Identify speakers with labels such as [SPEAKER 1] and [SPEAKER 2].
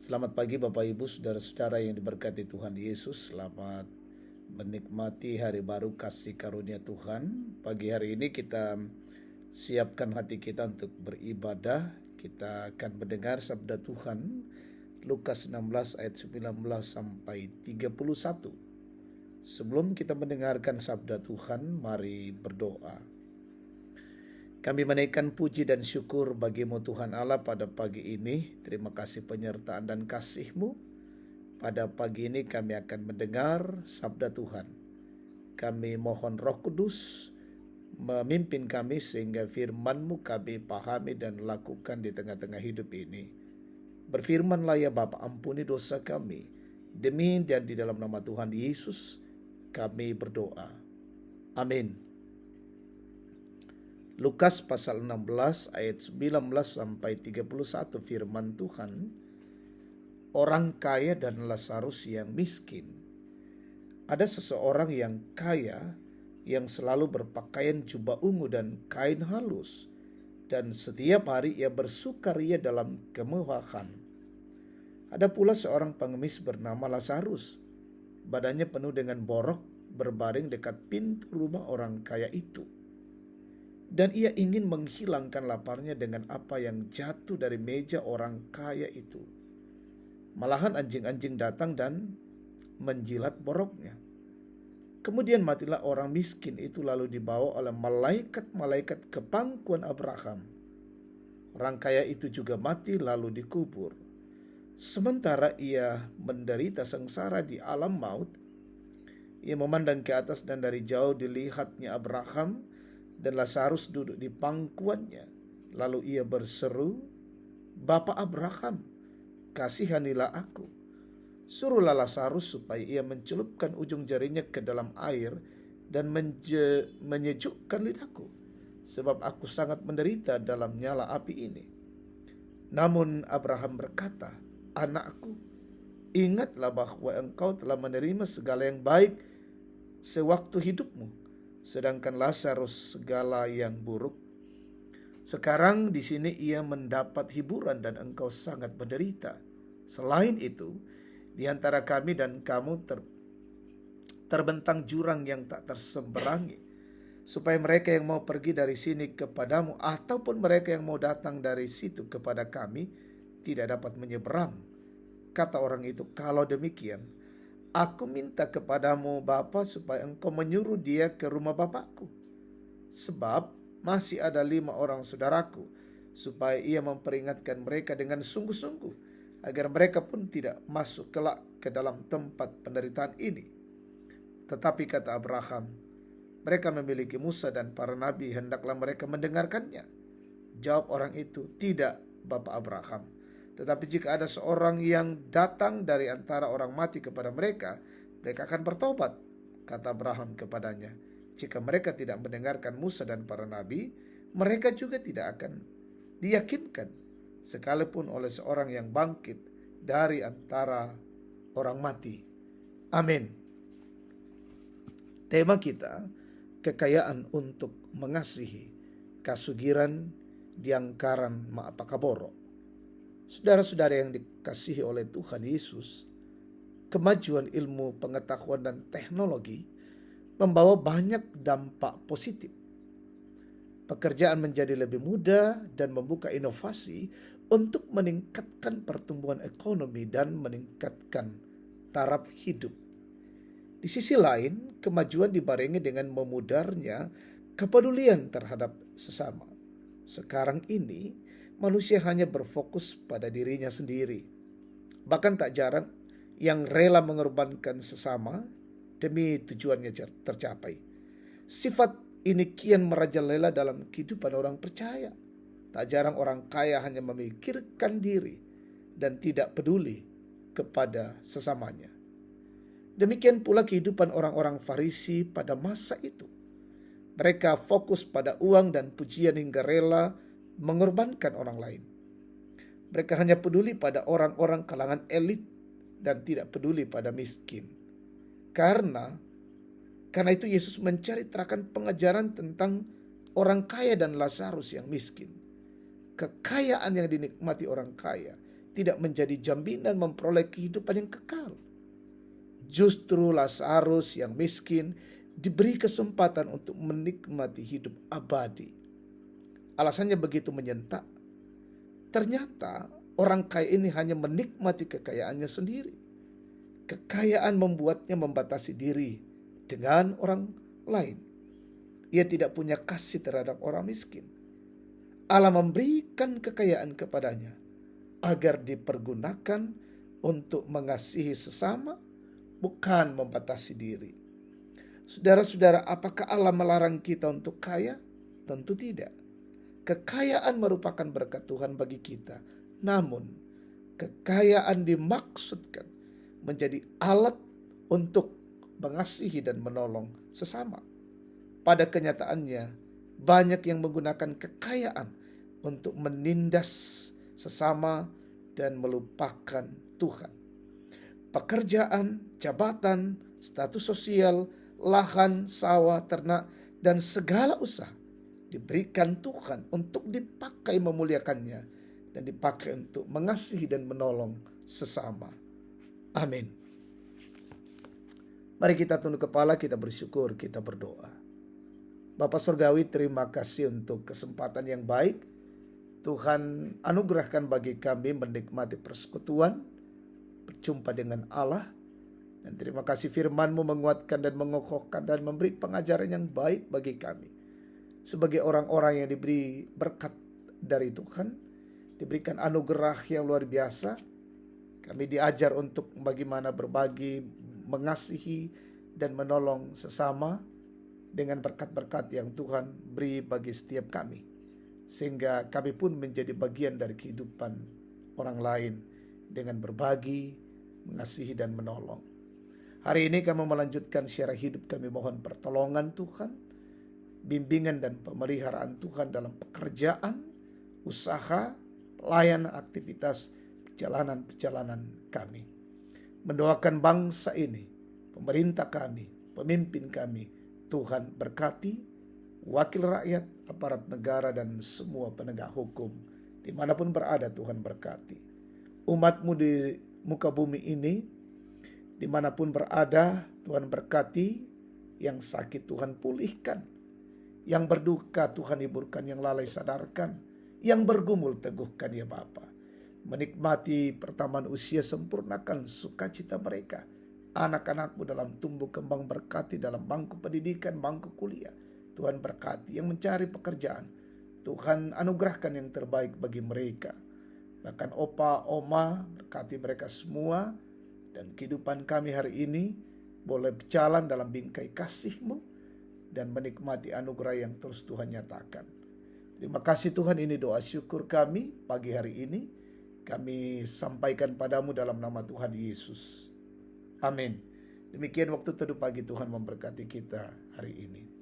[SPEAKER 1] Selamat pagi Bapak Ibu Saudara-saudara yang diberkati Tuhan Yesus. Selamat menikmati hari baru kasih karunia Tuhan. Pagi hari ini kita siapkan hati kita untuk beribadah. Kita akan mendengar sabda Tuhan Lukas 16 ayat 19 sampai 31. Sebelum kita mendengarkan sabda Tuhan, mari berdoa. Kami menaikkan puji dan syukur bagi-Mu Tuhan Allah pada pagi ini. Terima kasih penyertaan dan kasih-Mu. Pada pagi ini kami akan mendengar sabda Tuhan. Kami mohon Roh Kudus memimpin kami sehingga firman-Mu kami pahami dan lakukan di tengah-tengah hidup ini. Berfirmanlah ya Bapa, ampuni dosa kami. Demi dan di dalam nama Tuhan Yesus kami berdoa. Amin. Lukas pasal 16 ayat 19 sampai 31 firman Tuhan, orang kaya dan Lazarus yang miskin. Ada seseorang yang kaya yang selalu berpakaian jubah ungu dan kain halus, dan setiap hari ia bersukaria dalam kemewahan. Ada pula seorang pengemis bernama Lazarus, badannya penuh dengan borok, berbaring dekat pintu rumah orang kaya itu. Dan ia ingin menghilangkan laparnya dengan apa yang jatuh dari meja orang kaya itu. Malahan anjing-anjing datang dan menjilat boroknya. Kemudian matilah orang miskin itu lalu dibawa oleh malaikat-malaikat ke pangkuan Abraham. Orang kaya itu juga mati lalu dikubur. Sementara ia menderita sengsara di alam maut, ia memandang ke atas dan dari jauh dilihatnya Abraham dan Lazarus duduk di pangkuannya. Lalu ia berseru, "Bapa Abraham, kasihanilah aku. Suruhlah Lazarus supaya ia mencelupkan ujung jarinya ke dalam air dan menyejukkan lidahku, sebab aku sangat menderita dalam nyala api ini." Namun Abraham berkata, "Anakku, ingatlah bahwa engkau telah menerima segala yang baik sewaktu hidupmu, sedangkan Lazarus segala yang buruk. Sekarang di sini ia mendapat hiburan dan engkau sangat menderita. Selain itu, di antara kami dan kamu terbentang jurang yang tak tersemberangi, supaya mereka yang mau pergi dari sini kepadamu ataupun mereka yang mau datang dari situ kepada kami tidak dapat menyeberang." Kata orang itu, "Kalau demikian, aku minta kepadamu Bapa supaya engkau menyuruh dia ke rumah bapakku. Sebab masih ada 5 orang saudaraku, supaya ia memperingatkan mereka dengan sungguh-sungguh, agar mereka pun tidak masuk kelak ke dalam tempat penderitaan ini." Tetapi kata Abraham, "Mereka memiliki Musa dan para nabi, hendaklah mereka mendengarkannya." Jawab orang itu, "Tidak, Bapak Abraham. Tetapi jika ada seorang yang datang dari antara orang mati kepada mereka, mereka akan bertobat." Kata Abraham kepadanya, "Jika mereka tidak mendengarkan Musa dan para nabi, mereka juga tidak akan diyakinkan, sekalipun oleh seorang yang bangkit dari antara orang mati." Amin. Tema kita, kekayaan untuk mengasihi, kasugiran diangkaran maapakaboro. Saudara-saudara yang dikasihi oleh Tuhan Yesus, kemajuan ilmu pengetahuan dan teknologi membawa banyak dampak positif. Pekerjaan menjadi lebih mudah dan membuka inovasi untuk meningkatkan pertumbuhan ekonomi dan meningkatkan taraf hidup. Di sisi lain, kemajuan dibarengi dengan memudarnya kepedulian terhadap sesama. Sekarang ini, manusia hanya berfokus pada dirinya sendiri. Bahkan tak jarang yang rela mengorbankan sesama demi tujuannya tercapai. Sifat ini kian merajalela dalam kehidupan orang percaya. Tak jarang orang kaya hanya memikirkan diri dan tidak peduli kepada sesamanya. Demikian pula kehidupan orang-orang Farisi pada masa itu. Mereka fokus pada uang dan pujian hingga rela mengorbankan orang lain. Mereka hanya peduli pada orang-orang kalangan elit dan tidak peduli pada miskin. Karena itu Yesus menceritakan pengajaran tentang orang kaya dan Lazarus yang miskin. Kekayaan yang dinikmati orang kaya tidak menjadi jaminan memperoleh kehidupan yang kekal. Justru Lazarus yang miskin diberi kesempatan untuk menikmati hidup abadi. Alasannya begitu menyentak. Ternyata orang kaya ini hanya menikmati kekayaannya sendiri. Kekayaan membuatnya membatasi diri dengan orang lain. Ia tidak punya kasih terhadap orang miskin. Allah memberikan kekayaan kepadanya agar dipergunakan untuk mengasihi sesama, bukan membatasi diri. Saudara-saudara, apakah Allah melarang kita untuk kaya? Tentu tidak. Kekayaan merupakan berkat Tuhan bagi kita. Namun, kekayaan dimaksudkan menjadi alat untuk mengasihi dan menolong sesama. Pada kenyataannya, banyak yang menggunakan kekayaan untuk menindas sesama dan melupakan Tuhan. Pekerjaan, jabatan, status sosial, lahan, sawah, ternak, dan segala usaha diberikan Tuhan untuk dipakai memuliakannya dan dipakai untuk mengasihi dan menolong sesama. Amin. Mari kita tunduk kepala, kita bersyukur, kita berdoa. Bapa Surgawi, terima kasih untuk kesempatan yang baik Tuhan anugerahkan bagi kami menikmati persekutuan, berjumpa dengan Allah. Dan terima kasih firman-Mu menguatkan dan mengokohkan dan memberi pengajaran yang baik bagi kami. Sebagai orang-orang yang diberi berkat dari Tuhan, diberikan anugerah yang luar biasa, kami diajar untuk bagaimana berbagi, mengasihi, dan menolong sesama dengan berkat-berkat yang Tuhan beri bagi setiap kami. Sehingga kami pun menjadi bagian dari kehidupan orang lain dengan berbagi, mengasihi, dan menolong. Hari ini kami melanjutkan siaran hidup, kami mohon pertolongan Tuhan, bimbingan dan pemeliharaan Tuhan dalam pekerjaan, usaha, pelayanan, aktivitas, perjalanan-perjalanan kami. Mendoakan bangsa ini, pemerintah kami, pemimpin kami, Tuhan berkati, wakil rakyat, aparat negara, dan semua penegak hukum. Dimanapun berada, Tuhan berkati. Umat-Mu di muka bumi ini, dimanapun berada, Tuhan berkati. Yang sakit Tuhan pulihkan, yang berduka Tuhan hiburkan, yang lalai sadarkan, yang bergumul teguhkan ya Bapa. Menikmati pertambahan usia, sempurnakan sukacita mereka. Anak-anak-Mu dalam tumbuh kembang berkati, dalam bangku pendidikan, bangku kuliah, Tuhan berkati. Yang mencari pekerjaan, Tuhan anugerahkan yang terbaik bagi mereka. Bahkan opa, oma, berkati mereka semua. Dan kehidupan kami hari ini boleh berjalan dalam bingkai kasih-Mu dan menikmati anugerah yang terus Tuhan nyatakan. Terima kasih Tuhan, ini doa syukur kami pagi hari ini. Kami sampaikan padamu dalam nama Tuhan Yesus. Amin. Demikian waktu teduh pagi, Tuhan memberkati kita hari ini.